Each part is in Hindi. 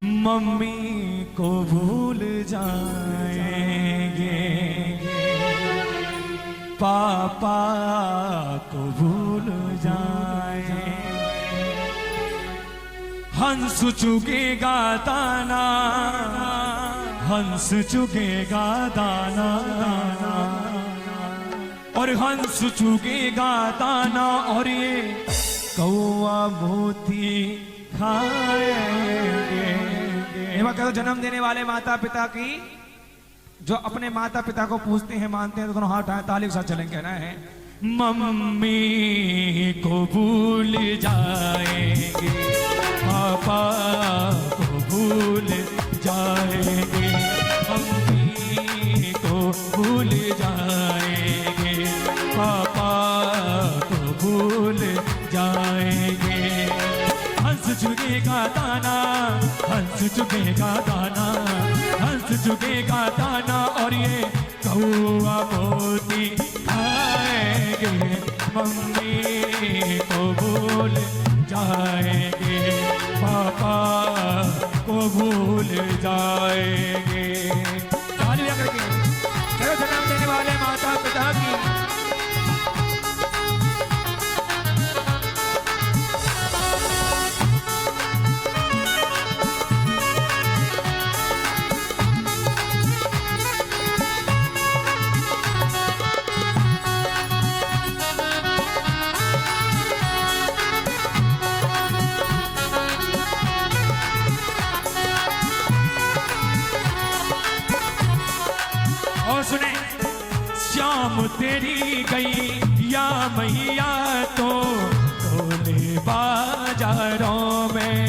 मम्मी को भूल जाएंगे, पापा को भूल जाएंगे, हंस चुकेगा दाना, हंस चुकेगा दाना, और हंस चुकेगा दाना, और ये कौआ मोती खाएंगे। कहते जन्म देने वाले माता पिता की, जो अपने माता पिता को पूजते हैं, मानते हैं, तो दोनों हाथ उठाए ताली के साथ चलेंगे ना। है मम्मी को भूल जाएंगे, पापा को भूल जाएंगे, मम्मी को भूल जाएंगे, पापा को भूल जाएंगे, हंस चुकेगा दाना, हंस चुकेगा दाना, हंस चुकेगा दाना, और ये कौआ मोती खाएंगे, मम्मी को भूल जाएंगे, पापा को भूल जाएंगे। तालियां करके जन्म देने वाले माता पिता की। सुने श्याम तेरी गई या मैया तो ढोले बाजारों में,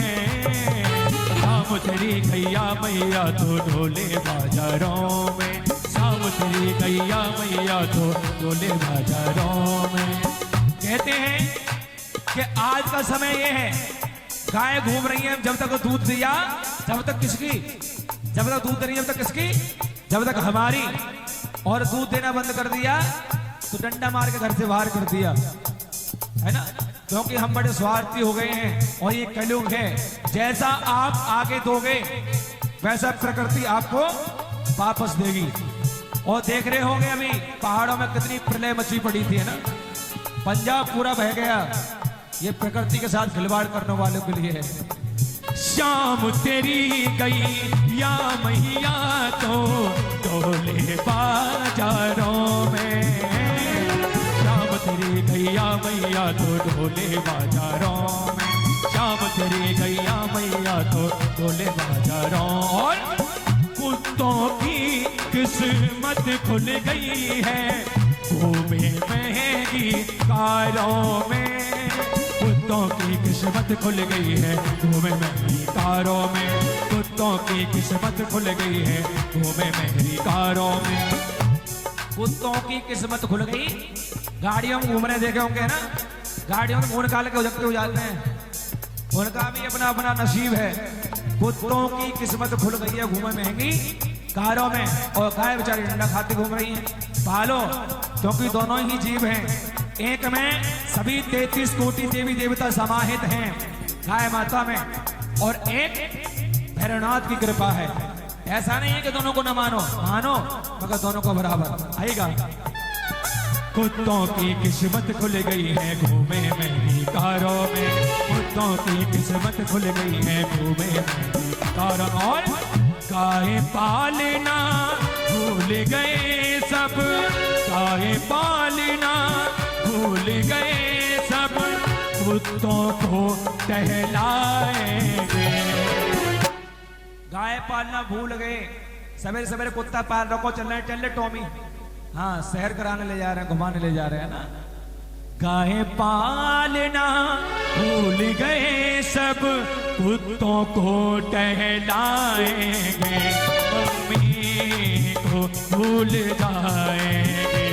श्याम तेरी गैया मैया तो ढोले बाजारों में, श्याम तेरी गैया मैया तो ढोले बाजारों में। कहते हैं कि आज का समय ये है, गाय घूम रही है, जब तक दूध दिया, जब तक किसकी, जब तक दूध दे रही है, जब तक किसकी, जब तक हमारी, और दूध देना बंद कर दिया तो डंडा मार के घर से बाहर कर दिया, है ना, क्योंकि हम बड़े स्वार्थी हो गए हैं। और ये कलयुग है, जैसा आप आगे दोगे वैसा प्रकृति आपको वापस देगी। और देख रहे होंगे अभी पहाड़ों में कितनी प्रलय मची पड़ी थी, है ना, पंजाब पूरा बह गया। ये प्रकृति के साथ खिलवाड़ करने वालों के लिए है। शाम तेरी गई या मैया तो ढोले बाजारों में, शाम तेरी गैया मैया तो ढोले बाजारों में, शाम तेरी गैया मैया तो ढोले बाजारों। और कुत्तों की किस्मत खुल गई है, घूमे महंगी कारों में, कुत्तों की किस्मत खुल गई है, घूमे महंगी कारों में, कुत्तों की किस्मत खुल गई है, घूमे महंगी कारों में। कुत्तों की किस्मत खुल गई, गाड़ियों में घूमने देखे होंगे ना, गाड़ियों में मुंह निकाल के उजकते हो जाते हैं, उनका भी अपना अपना नसीब है। कुत्तों की किस्मत खुल गई है, घूमे महंगी कारों में, और गाय बेचारी डंडा खाती घूम रही है। पालो, क्योंकि दोनों ही जीव हैं, एक में सभी 33 कोटि देवी देवता समाहित हैं गाय माता में, और एक भैरवनाथ की कृपा है। ऐसा नहीं है कि दोनों को न मानो, मानो मगर दोनों को बराबर आएगा। कुत्तों की किस्मत खुल गई है, घूमे महंगी कारों में, कुत्तों की किस्मत खुल गई है, घूमे महंगी कारों। और गाय पालना भूल गए सब, गाय पालना भूल गए सब, कुत्तों को टहलाएंगे। गाय पालना भूल गए, सवेरे सवेरे कुत्ता पाल रखो, चल रहे टॉमी, हाँ शहर कराने ले जा रहे हैं, घुमाने ले जा रहे हैं ना। गाय पालना भूल गए सब, कुत्तों को टहलाएंगे, मम्मी को भूल जाएंगे,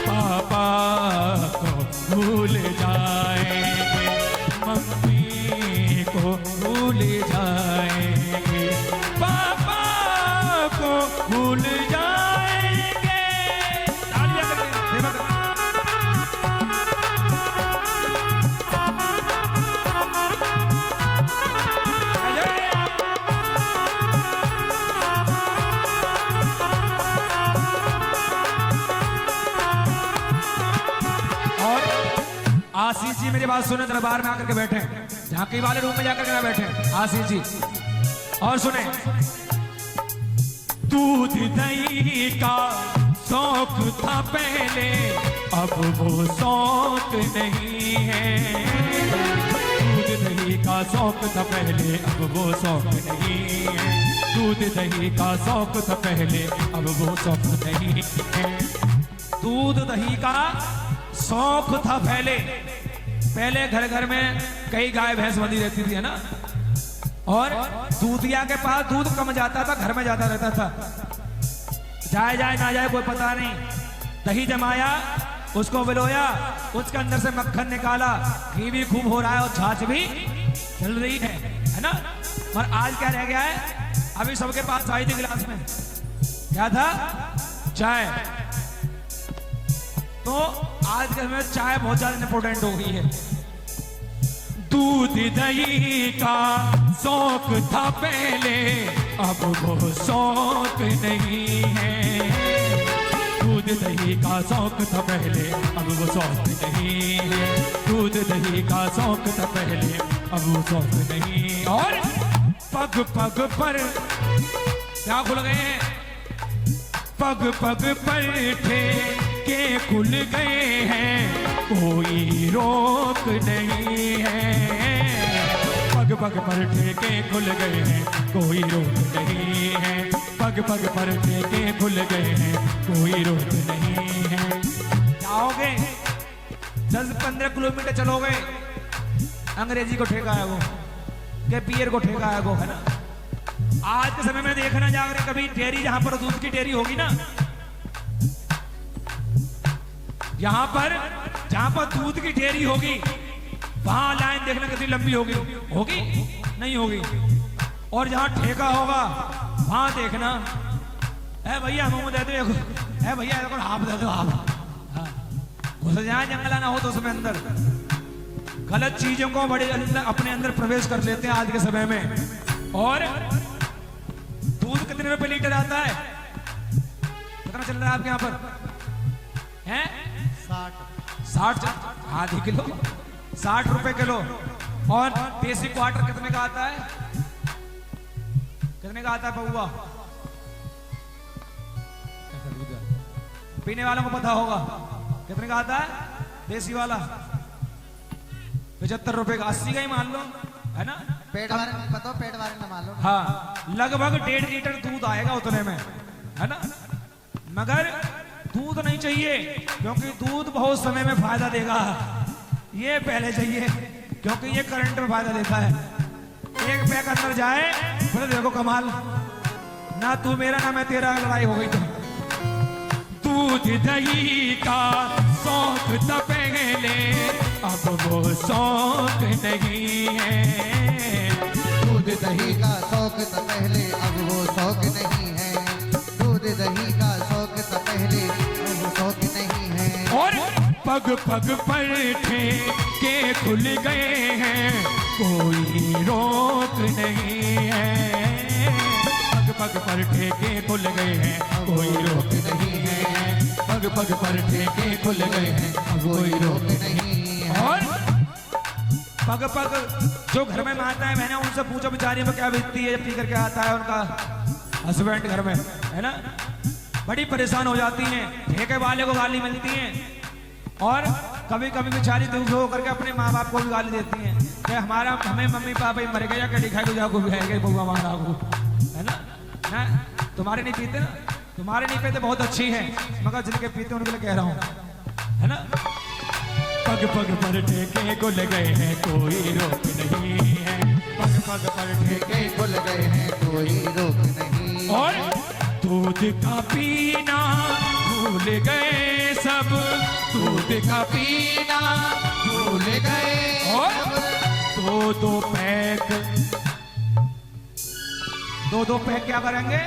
पापा को भूल जाएंगे, मम्मी को भूल जाएंगे, पापा को भूल जाएंगे। आशीष जी मेरी बात सुने, दरबार में आकर के बैठे, झांकी वाले रूम में जाकर के ना बैठे आशीष जी। और सुने, दूध दही का शौक था पहले, अब वो शौक नहीं है। दूध दही का शौक था पहले, अब वो शौक नहीं है। दूध दही का शौक था पहले, अब वो शौक नहीं है। दूध दही का शौक था पहले, पहले घर घर में कई गाय भैंस बंधी रहती थी, है ना, और दूधिया के पास दूध कम जाता था, घर में जाता रहता था, जाए जाए ना जाए कोई पता नहीं। दही जमाया, उसको बिलोया, उसके अंदर से मक्खन निकाला, घी भी खूब हो रहा है और छाछ भी चल रही है ना। और आज क्या रह गया है, अभी सबके पास चाय थी गिलास में, क्या था, चाय। तो आज के समय चाय बहुत ज्यादा इंपॉर्टेंट हो गई है। दूध दही का शौक था पहले, अब वो शौक नहीं है। दूध दही का शौक था पहले, अब वो शौक नहीं है। दूध दही का शौक था पहले, अब वो शौक नहीं। और पग पग पर क्या खुल गए हैं, पग पग पर ठेके खुल गए हैं, कोई रोक नहीं है। पग पग पर ठेके खुल गए हैं, कोई रोक नहीं है। पग पग पर ठेके खुल गए हैं, कोई रोक नहीं है। जाओगे 10-15 किलोमीटर चलोगे, अंग्रेजी को ठेका है वो, के पियर को ठेका है वो, है ना। आज के समय में देखना जाकर कभी डेयरी, जहां पर दूध की डेयरी होगी ना, यहां पर जहां पर दूध की डेयरी होगी, वहां लाइन देखना कितनी लंबी होगी, होगी नहीं होगी। और जहां ठेका होगा वहां देखना, है भैया मुंह दे दो, है भैया हाफ दे दो, हाफ घुस जाए, जंगला ना हो तो उसमें अंदर गलत चीजों को बड़े अपने अंदर प्रवेश कर लेते हैं आज के समय में। और दूध कितने रुपए लीटर आता है, कितना चल रहा है आपके यहाँ पर, हैं 60 आधी किलो, 60 रुपए किलो। और देसी क्वार्टर कितने का आता है, कितने का आता है पौवा, पीने वालों को पता होगा कितने का आता है देसी वाला, 75 रुपए का, 80 का ही मान लो, है ना। पेट वाले पता, पेट वाले ना मान लो। हाँ, लगभग 1.5 लीटर दूध आएगा उतने में, है ना। मगर दूध नहीं चाहिए, क्योंकि दूध बहुत समय में फायदा देगा, ये पहले चाहिए, क्योंकि ये करंट में फायदा देता है। एक पैक अंदर जाए फिर देखो कमाल, ना तू मेरा ना मैं तेरा, लड़ाई हो गई। तो दूध दही का शौक था पहले, अब वो शौक नहीं है। दूध दही का शौक था पहले, अब वो शौक नहीं है। दूध दही का शौक था पहले, अब वो शौक नहीं है। और पग पग पर ठेके खुल गए हैं, कोई रोक नहीं है। पग पग पर ठेके खुल गए हैं, कोई रोक नहीं है। पग पग पर ठेके खुल गए हैं, कोई रोक नहीं है। और पग पग जो घर में माताएं बहनें, उनसे पूछो बेचारी में क्या बीतती है जब पी करके आता है उनका हस्बैंड घर में, है ना। बड़ी परेशान हो जाती हैं, ठेके वाले को गाली मिलती है, और कभी कभी बेचारी दुख हो करके अपने माँ बाप को भी गाली देती हैं कि हमें मम्मी पापा ही मर गए, या कड़ी खाई को जाओ बउआ मारा को, है ना। तुम्हारे नहीं पीते ना, तुम्हारे नहीं पीते बहुत अच्छी है, मगर जिनके पीते उनके लिए कह रहा हूँ, है ना। पग पग पर ठेके खुल गए हैं, कोई रोक नहीं है। पग पग पर ठेके खुल गए हैं, कोई रोक नहीं। और दूध का पीना भूल गए सब, दूध का पीना भूल गए। और दो पैक क्या करेंगे,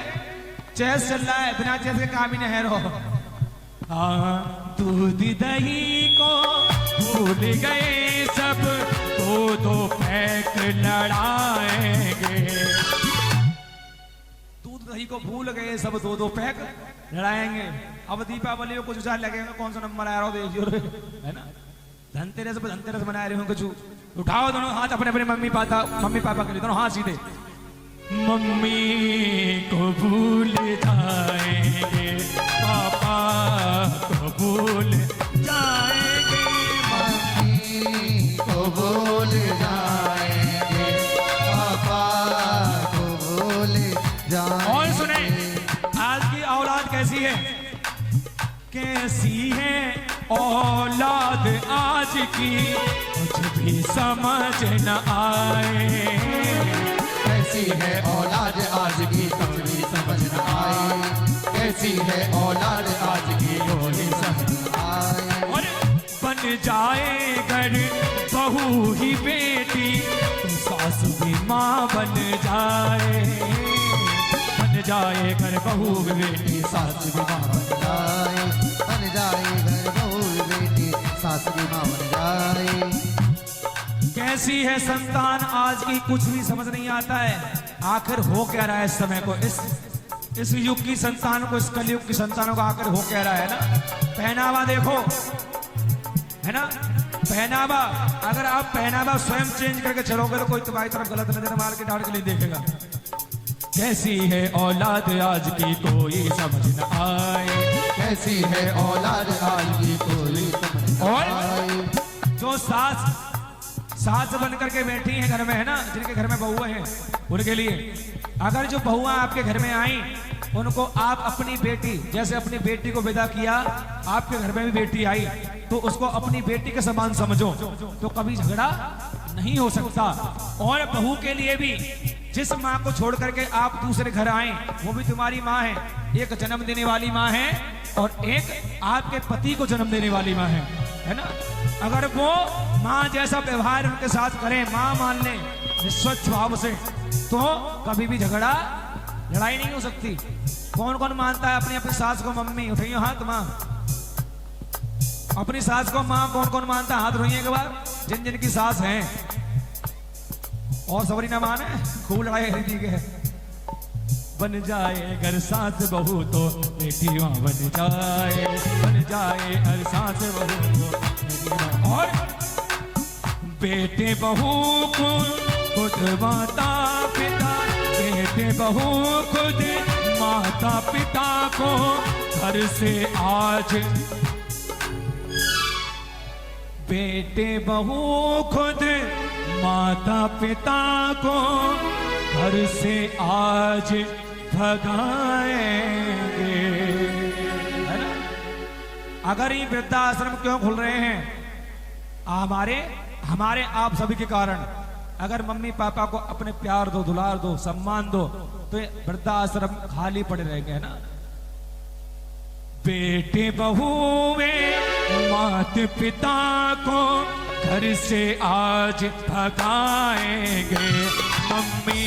चेस चल रहा है, बिना चेस के काम ही नहीं रहो। हाँ, दूध दही को भूल गए सब, दो पैक लड़ाएंगे। दूध दही को भूल गए सब, दो पैक लड़ाएंगे। अब दीपावली में कुछ विचार लगेगा, कौन सा नंबर आ रहा हो देखिए, है ना। धनतेरस पर धनतेरस मना रहे हो कुछ। उठाओ दोनों हाथ अपने अपने मम्मी पापा के लिए, दोनों हाथ सीधे। मम्मी को भूल जाएंगे, पापा को भूल जाएंगे, मम्मी को भूल जाएंगे, पापा को भूल जाएंगे। और सुने, आज की औलाद कैसी है, कैसी है औलाद आज की, कुछ भी समझ न आए। कैसी है औलाद आज की, कुछ भी समझ न आए। कैसी है औलाद आज की, कोई समझ न आए। और बन जाए घर बहू ही बेटी, तो सास भी माँ बन जाए। बन जाए घर बहू भी बेटी, सास भी माँ बन जाए। बन जाए घर बहू बेटी, सास भी माँ बन जाए। कैसी है संतान आज की, कुछ भी समझ नहीं आता है। आखिर हो क्या रहा है इस समय को, इस युग की संतान को, इस कलयुग की संतानों को आखिर हो क्या रहा है ना। पहनावा देखो, है ना, पहनावा। अगर आप पहनावा स्वयं चेंज करके चलोगे तो कोई तुम्हारी तरफ गलत नजर मार के डाल के नहीं देखेगा। कैसी है औलाद आज की, कोई समझ न आए। कैसी है औलाद आज की, कोई समझ न आए। जो सास बन करके बैठी हैं घर में, है ना, जिनके घर में बहुएं हैं, उनके लिए अगर जो बहुआं आपके घर में आई, उनको आप अपनी बेटी, जैसे अपनी बेटी को विदा किया, आपके घर में भी बेटी आई, तो उसको अपनी बेटी के समान समझो, तो कभी झगड़ा नहीं हो सकता। और बहू के लिए भी, जिस माँ को छोड़ करके आप दूसरे घर आए, वो भी तुम्हारी माँ है। एक जन्म देने वाली माँ है और एक आपके पति को जन्म देने वाली माँ है ना। अगर वो माँ जैसा व्यवहार उनके साथ करें, माँ मान लें निस्वच्छ भाव से, तो कभी भी झगड़ा लड़ाई नहीं हो सकती। कौन कौन मानता है अपनी अपनी सास को मम्मी? उठाइए हाथ। माँ अपनी सास को माँ कौन कौन मानता है? हाथ उठाइए के बाद, जिन जिन की सास हैं। और सबरी ना माने, खूब लड़ाई खरीदी के। बन जाए घर सास बहू तो बेटी माँ बन जाए। बन जाए घर सास बहू तो बेटी माँ। और बेटे बहू को खुद माता पिता, बेटे बहू खुद माता पिता को घर से आज, बेटे बहू खुद माता पिता को घर से आज भगाएंगे, है ना। अगर ये वृद्धाश्रम क्यों खुल रहे हैं? हमारे आप सभी के कारण। अगर मम्मी पापा को अपने प्यार दो, दुलार दो, सम्मान दो, तो ये वृद्धाश्रम खाली पड़े रहेंगे, है ना। बेटे बहुए माता पिता को घर से आज भगाएंगे, मम्मी